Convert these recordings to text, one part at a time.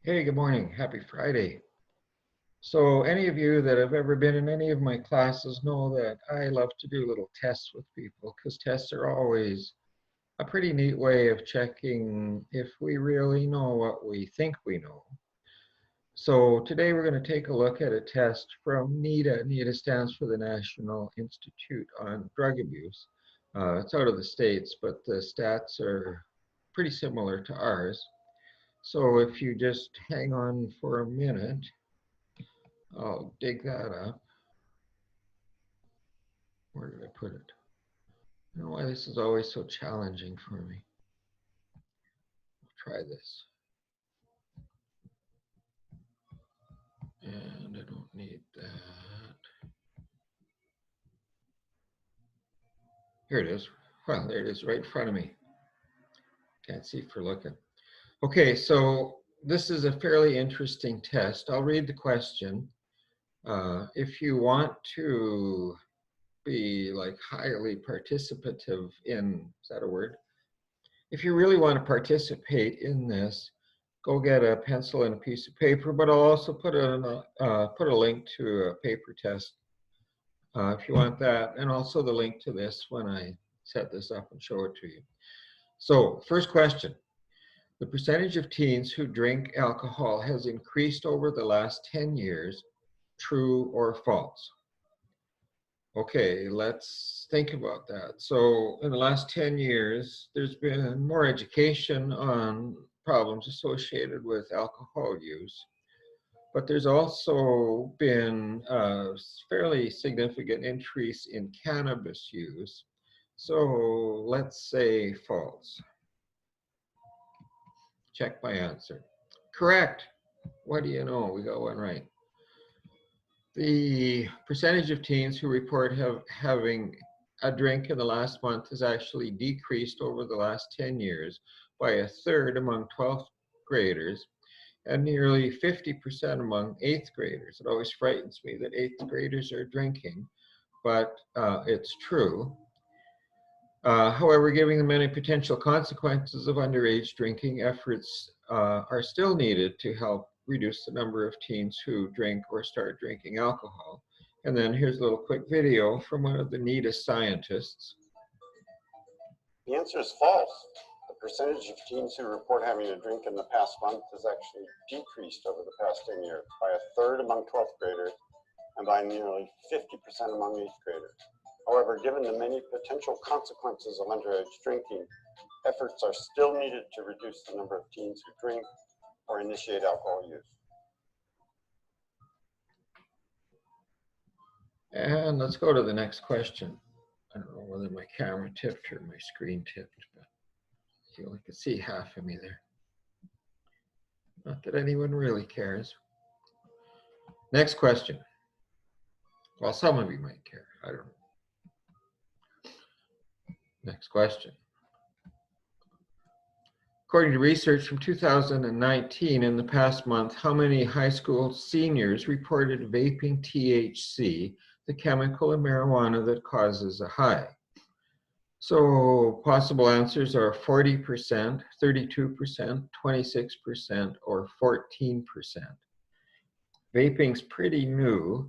Hey, good morning. Happy Friday. So any of you that have ever been in any of my classes know that I love to do little tests with people because tests are always a pretty neat way of checking if we really know what we think we know. So today we're going to take a look at a test from NIDA. NIDA stands for the National Institute on Drug Abuse. It's out of the States, but the stats are pretty similar to ours. So if you just hang on for a minute, I'll dig that up. Where did I put it? I don't know why this is always so challenging for me. I'll try this. And I don't need that. Here it is. Well, there it is right in front of me. Can't see for looking. Okay, so this is a fairly interesting test. I'll read the question. If you want to be like highly participative in, is that a word? If you really want to participate in this, go get a pencil and a piece of paper, but I'll also put a link to a paper test if you want that, and also the link to this when I set this up and show it to you. So first question, the percentage of teens who drink alcohol has increased over the last 10 years, true or false? Okay, let's think about that. So in the last 10 years, there's been more education on problems associated with alcohol use, but there's also been a fairly significant increase in cannabis use. So let's say false. Check my answer. Correct. What do you know? We got one right. The percentage of teens who report having a drink in the last month has actually decreased over the last 10 years by a third among 12th graders and nearly 50% among 8th graders. It always frightens me that 8th graders are drinking, but it's true. However, given the many potential consequences of underage drinking, efforts are still needed to help reduce the number of teens who drink or start drinking alcohol. And then here's a little quick video from one of the NIDA scientists. The answer is false. The percentage of teens who report having a drink in the past month has actually decreased over the past 10 years by a third among 12th graders and by nearly 50% among 8th graders. However, given the many potential consequences of underage drinking, efforts are still needed to reduce the number of teens who drink or initiate alcohol use. And let's go to the next question. I don't know whether my camera tipped or my screen tipped, but you only can see half of me there. Not that anyone really cares. Next question. Well, some of you might care. I don't know. Next question. According to research from 2019, in the past month, how many high school seniors reported vaping THC, the chemical in marijuana that causes a high? So possible answers are 40%, 32%, 26%, or 14%. Vaping's pretty new,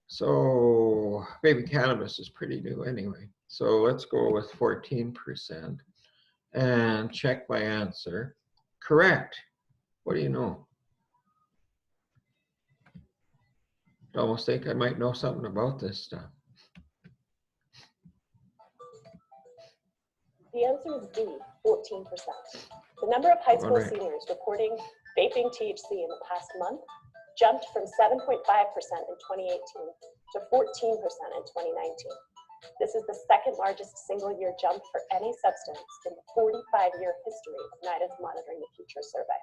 so vaping cannabis is pretty new anyway. So let's go with 14% and check my answer. Correct. What do you know? I almost think I might know something about this stuff. The answer is D, 14%. The number of high school seniors reporting vaping THC in the past month jumped from 7.5% in 2018 to 14% in 2019. This is the second largest single-year jump for any substance in the 45-year history of NIDA's Monitoring the Future survey.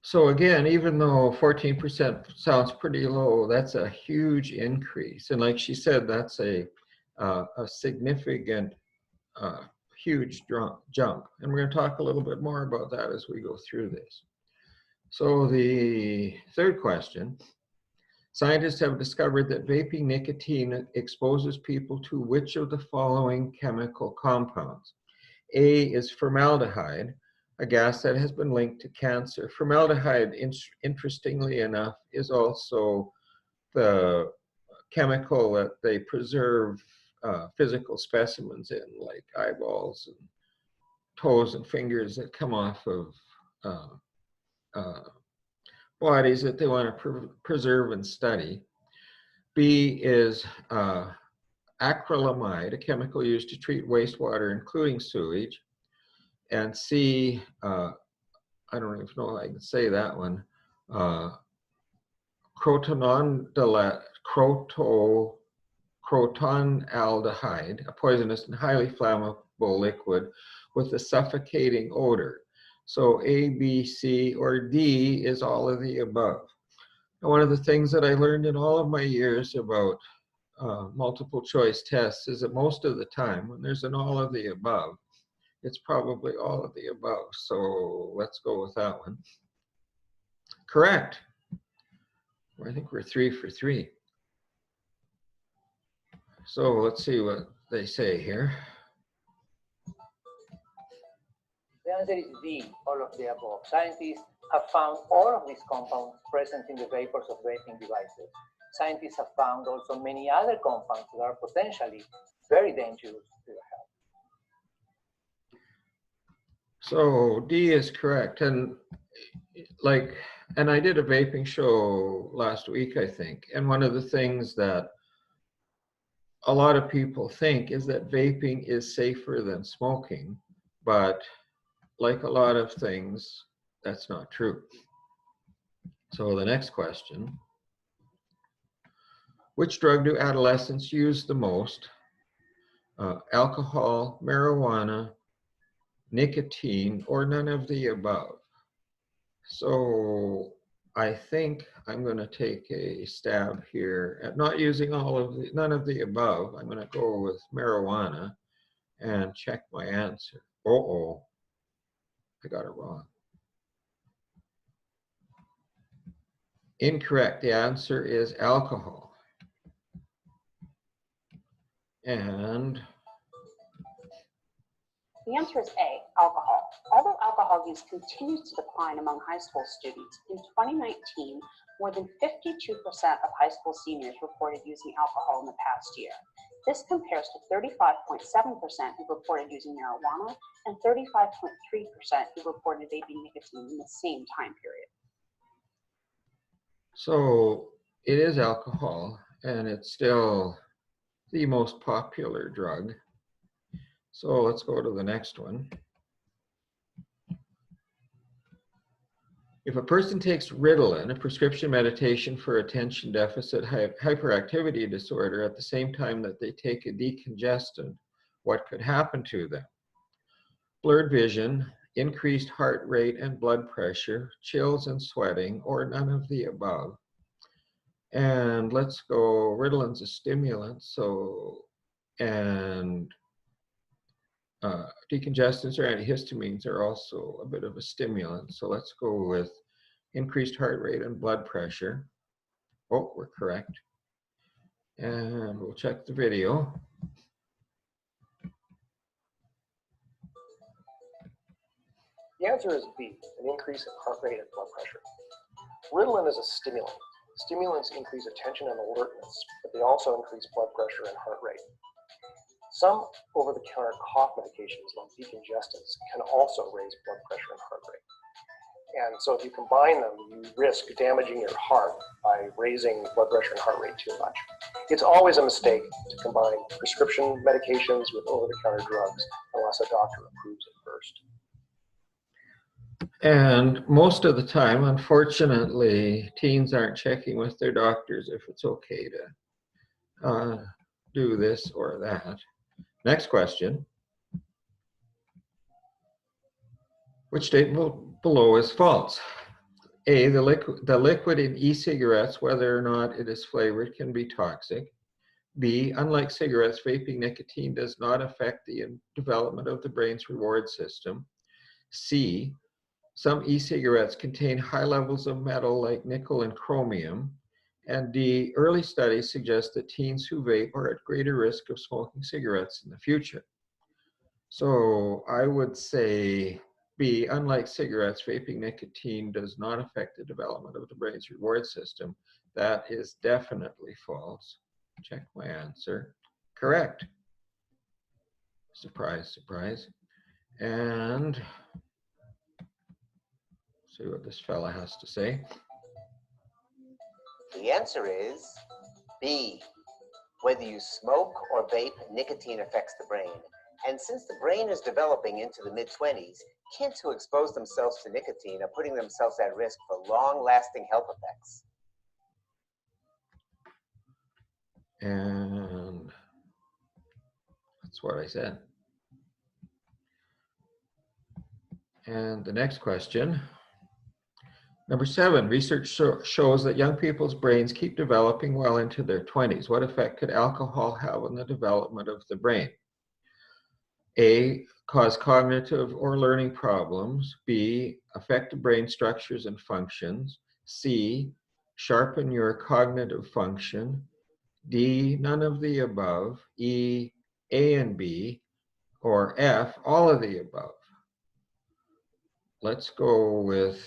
So again, even though 14% sounds pretty low, that's a huge increase. And like she said, that's a significant, huge jump. And we're going to talk a little bit more about that as we go through this. So the third question, scientists have discovered that vaping nicotine exposes people to which of the following chemical compounds? A is formaldehyde, a gas that has been linked to cancer. Formaldehyde, interestingly enough, is also the chemical that they preserve physical specimens in, like eyeballs and toes and fingers that come off of bodies that they want to preserve and study. B is acrylamide, a chemical used to treat wastewater, including sewage. And C, I don't even know if I can say that one, crotonaldehyde, a poisonous and highly flammable liquid with a suffocating odor. So A, B, C, or D is all of the above. And one of the things that I learned in all of my years about multiple choice tests is that most of the time when there's an all of the above, it's probably all of the above. So let's go with that one. Correct. I think we're 3 for 3. So let's see what they say here. The answer is D, all of the above. Scientists have found all of these compounds present in the vapors of vaping devices. Scientists have found also many other compounds that are potentially very dangerous to your health. So D is correct. And I did a vaping show last week, I think. And one of the things that a lot of people think is that vaping is safer than smoking, but like a lot of things, that's not true. So the next question, which drug do adolescents use the most? Alcohol, marijuana, nicotine, or none of the above? So I think I'm going to take a stab here at not using none of the above. I'm going to go with marijuana and check my answer. Uh-oh, I got it wrong. Incorrect. The answer is alcohol. And the answer is A, alcohol. Although alcohol use continues to decline among high school students, in 2019, more than 52% of high school seniors reported using alcohol in the past year. This compares to 35.7% who reported using marijuana and 35.3% who reported vaping nicotine in the same time period. so it is alcohol, and it's still the most popular drug. So let's go to the next one. If a person takes Ritalin, a prescription medication for attention deficit hyperactivity disorder, at the same time that they take a decongestant, what could happen to them? Blurred vision, increased heart rate and blood pressure, chills and sweating, or none of the above. And let's go, Ritalin's a stimulant, and decongestants or antihistamines are also a bit of a stimulant. So let's go with increased heart rate and blood pressure. Oh, we're correct. And we'll check the video. The answer is B, an increase in heart rate and blood pressure. Ritalin is a stimulant. Stimulants increase attention and alertness, but they also increase blood pressure and heart rate. Some over-the-counter cough medications, like decongestants, can also raise blood pressure and heart rate. And so if you combine them, you risk damaging your heart by raising blood pressure and heart rate too much. It's always a mistake to combine prescription medications with over-the-counter drugs unless a doctor approves it first. And most of the time, unfortunately, teens aren't checking with their doctors if it's okay to do this or that. Next question. Which statement below is false? A, the liquid in e-cigarettes, whether or not it is flavored, can be toxic. B, unlike cigarettes, vaping nicotine does not affect the development of the brain's reward system. C, some e-cigarettes contain high levels of metal like nickel and chromium. And D, early studies suggest that teens who vape are at greater risk of smoking cigarettes in the future. So I would say B, unlike cigarettes, vaping nicotine does not affect the development of the brain's reward system. That is definitely false. Check my answer. Correct. Surprise, surprise. And see what this fella has to say. The answer is B. Whether you smoke or vape, nicotine affects the brain. And since the brain is developing into the mid-20s, kids who expose themselves to nicotine are putting themselves at risk for long-lasting health effects. And that's what I said. And the next question. Number 7, research shows that young people's brains keep developing well into their 20s. What effect could alcohol have on the development of the brain? A, cause cognitive or learning problems. B, affect the brain structures and functions. C, sharpen your cognitive function. D, none of the above. E, A and B. Or F, all of the above. Let's go with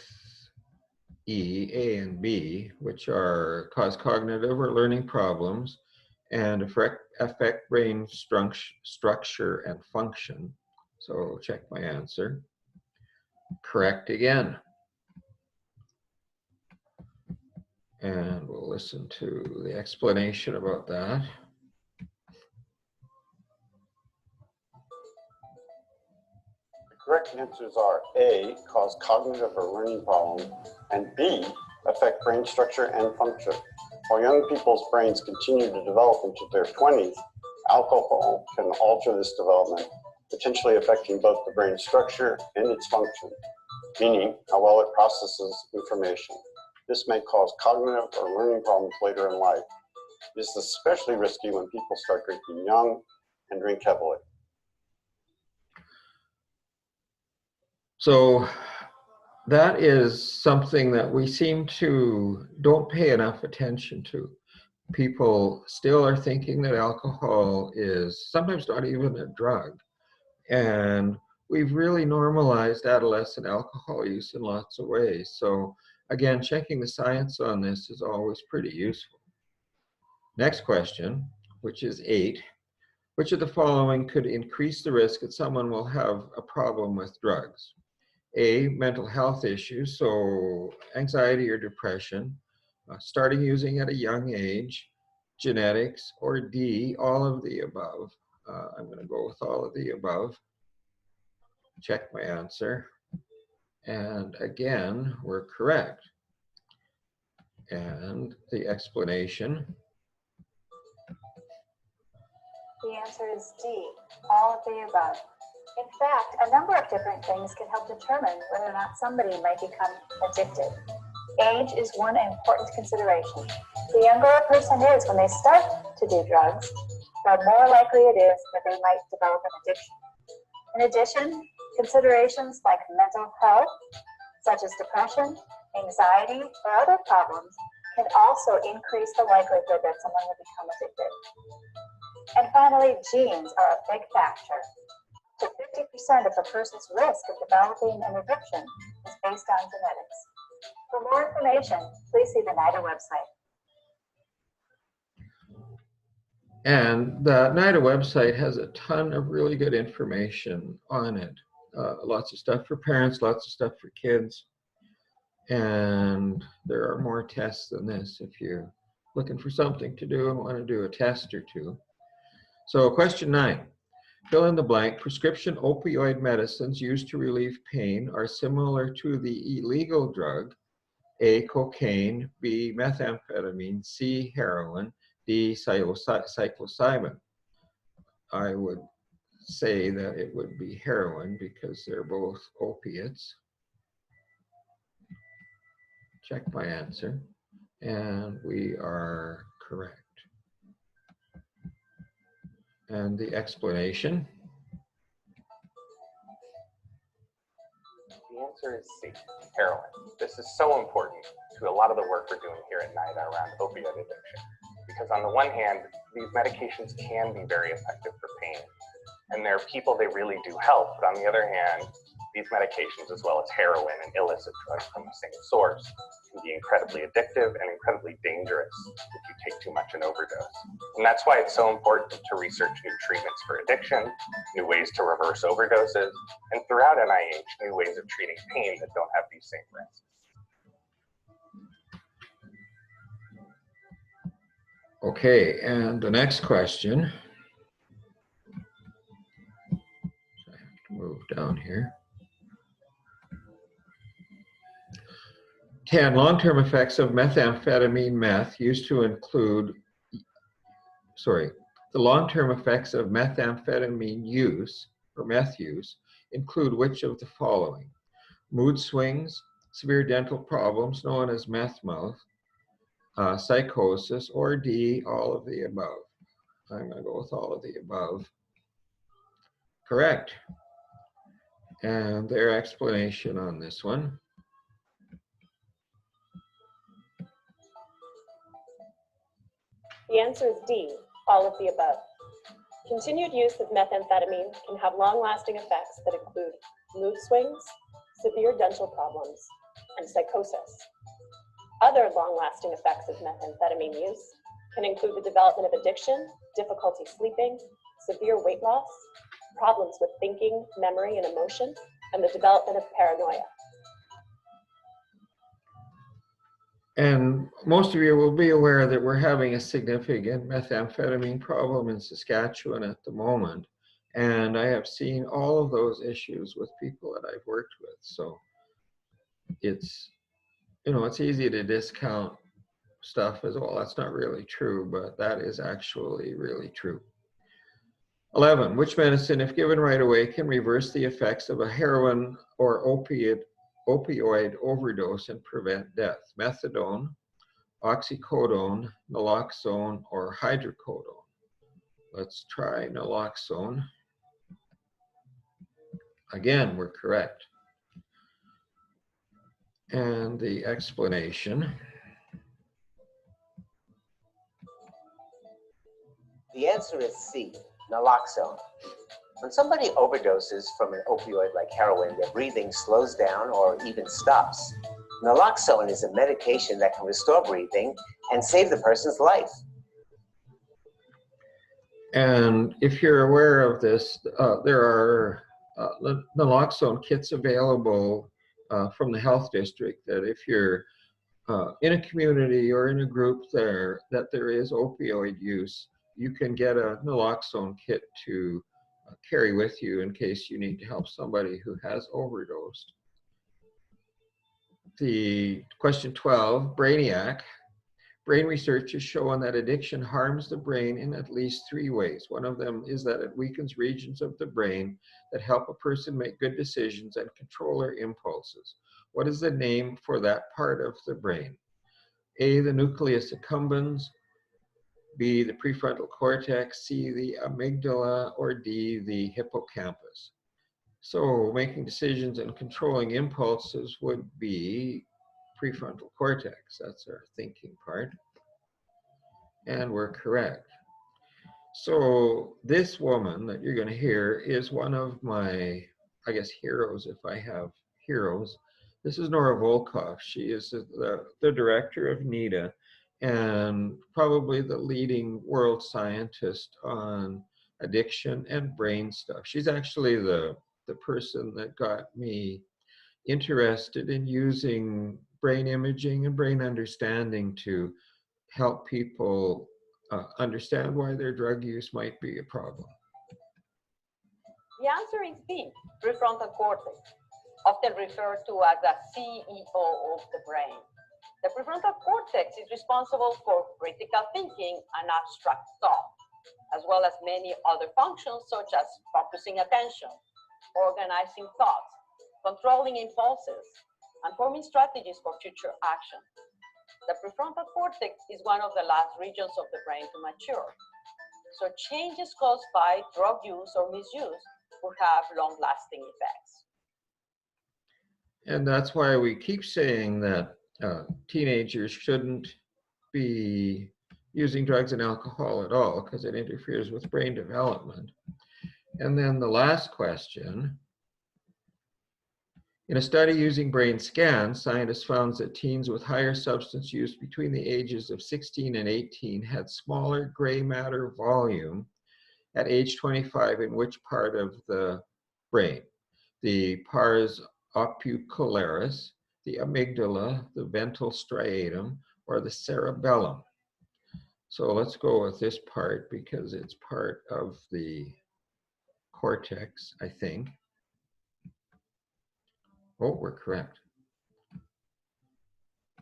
E, A, and B, which are cause cognitive or learning problems and affect brain structure and function. So check my answer. Correct again. And we'll listen to the explanation about that. The correct answers are A, cause cognitive or learning problems, and B, affect brain structure and function. While young people's brains continue to develop into their 20s, alcohol can alter this development, potentially affecting both the brain structure and its function, meaning how well it processes information. This may cause cognitive or learning problems later in life. This is especially risky when people start drinking young and drink heavily. So that is something that we seem to don't pay enough attention to. People still are thinking that alcohol is sometimes not even a drug. And we've really normalized adolescent alcohol use in lots of ways. So again, checking the science on this is always pretty useful. Next question, which is 8. Which of the following could increase the risk that someone will have a problem with drugs? A, mental health issues, so anxiety or depression, starting using at a young age, genetics, or D, all of the above. I'm going to go with all of the above. Check my answer. And again, we're correct. And the explanation. The answer is D, all of the above. In fact, a number of different things can help determine whether or not somebody might become addicted. Age is one important consideration. The younger a person is when they start to do drugs, the more likely it is that they might develop an addiction. In addition, considerations like mental health, such as depression, anxiety, or other problems, can also increase the likelihood that someone will become addicted. And finally, genes are a big factor. So 50% of a person's risk of developing an addiction is based on genetics. For more information, please see the NIDA website. And the NIDA website has a ton of really good information on it. Lots of stuff for parents, lots of stuff for kids. And there are more tests than this if you're looking for something to do and want to do a test or two. So question 9. Fill in the blank. Prescription opioid medicines used to relieve pain are similar to the illegal drug. A, cocaine. B, methamphetamine. C, heroin. D, psilocybin. I would say that it would be heroin because they're both opiates. Check my answer. And we are correct. And the explanation. The answer is C, heroin. This is so important to a lot of the work we're doing here at NIDA around opioid addiction. Because on the one hand, these medications can be very effective for pain. And there are people they really do help. But on the other hand, These medications, as well as heroin and illicit drugs from the same source, can be incredibly addictive and incredibly dangerous if you take too much and overdose. And that's why it's so important to research new treatments for addiction, new ways to reverse overdoses, and throughout NIH, new ways of treating pain that don't have these same risks. Okay, and the next question. I have to move down here. 10, long-term effects of methamphetamine meth used to include, the long-term effects of methamphetamine use, or meth use, include which of the following? Mood swings, severe dental problems known as meth mouth, psychosis, or D, all of the above. I'm going to go with all of the above. Correct. And their explanation on this one. The answer is D, all of the above. Continued use of methamphetamine can have long-lasting effects that include mood swings, severe dental problems, and psychosis. Other long-lasting effects of methamphetamine use can include the development of addiction, difficulty sleeping, severe weight loss, problems with thinking, memory, and emotion, and the development of paranoia. And most of you will be aware that we're having a significant methamphetamine problem in Saskatchewan at the moment. And I have seen all of those issues with people that I've worked with. So it's, you know, it's easy to discount stuff as well. That's not really true, but that is actually really true. 11, which medicine, if given right away, can reverse the effects of a heroin or opioid overdose and prevent death? Methadone, oxycodone, naloxone, or hydrocodone? Let's try naloxone. Again, we're correct. And the explanation. The answer is C, naloxone. When somebody overdoses from an opioid like heroin, their breathing slows down or even stops. Naloxone is a medication that can restore breathing and save the person's life. And if you're aware of this, there are naloxone kits available from the health district that if you're in a community or in a group there that there is opioid use, you can get a naloxone kit to carry with you in case you need to help somebody who has overdosed. The question 12, Brainiac. Brain research has shown that addiction harms the brain in at least 3 ways. One of them is that it weakens regions of the brain that help a person make good decisions and control their impulses. What is the name for that part of the brain? A, the nucleus accumbens, B, the prefrontal cortex, C, the amygdala, or D, the hippocampus. So making decisions and controlling impulses would be prefrontal cortex. That's our thinking part. And we're correct. So this woman that you're going to hear is one of my, I guess, heroes, if I have heroes. This is Nora Volkoff. She is the director of NIDA and probably the leading world scientist on addiction and brain stuff. She's actually the person that got me interested in using brain imaging and brain understanding to help people understand why their drug use might be a problem. The answer is B, prefrontal cortex, often referred to as the CEO of the brain. The prefrontal cortex is responsible for critical thinking and abstract thought, as well as many other functions such as focusing attention, organizing thoughts, controlling impulses, and forming strategies for future action. The prefrontal cortex is one of the last regions of the brain to mature. So changes caused by drug use or misuse will have long-lasting effects. And that's why we keep saying that teenagers shouldn't be using drugs and alcohol at all because it interferes with brain development. And then the last question, In a study using brain scans, scientists found that teens with higher substance use between the ages of 16 and 18 had smaller gray matter volume at age 25 in which part of the brain? The pars opicularis, the amygdala, the ventral striatum, or the cerebellum. So let's go with this part because it's part of the cortex, I think. Oh, we're correct.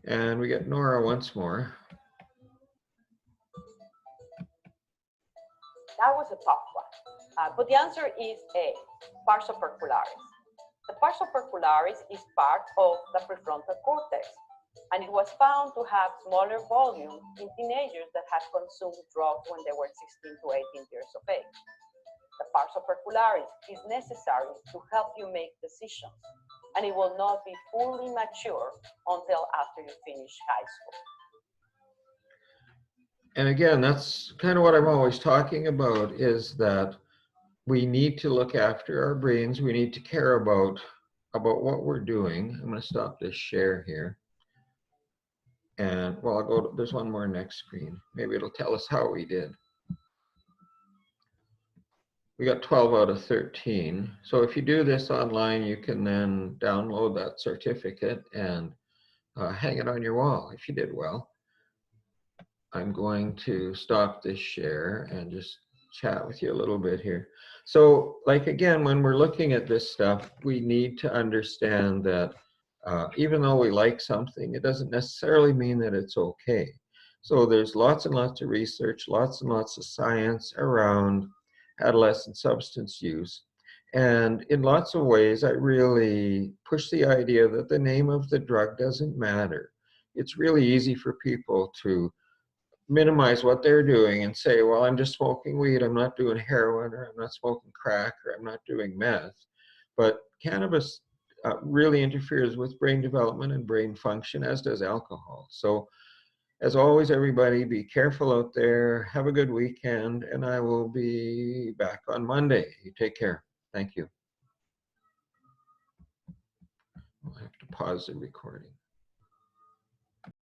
And we get Nora once more. That was a tough one. But the answer is A, pars opercularis. The pars opercularis is part of the prefrontal cortex, and it was found to have smaller volume in teenagers that had consumed drugs when they were 16 to 18 years of age. The pars opercularis is necessary to help you make decisions, and it will not be fully mature until after you finish high school. And again, that's kind of what I'm always talking about, is that we need to look after our brains. We need to care about what we're doing. I'm going to stop this share here. And well, I'll go to, there's one more next screen. Maybe it'll tell us how we did. We got 12 out of 13. So if you do this online, you can then download that certificate and hang it on your wall if you did well. I'm going to stop this share and just chat with you a little bit here. So like, again, when we're looking at this stuff, we need to understand that even though we like something, it doesn't necessarily mean that it's okay. So there's lots and lots of research, lots and lots of science around adolescent substance use. And in lots of ways, I really push the idea that the name of the drug doesn't matter. It's really easy for people to minimize what they're doing and say, well, I'm just smoking weed, I'm not doing heroin, or I'm not smoking crack, or I'm not doing meth. But cannabis really interferes with brain development and brain function, as does alcohol. So as always, everybody, be careful out there, have a good weekend, and I will be back on Monday. You take care. Thank you. I'll have to pause the recording.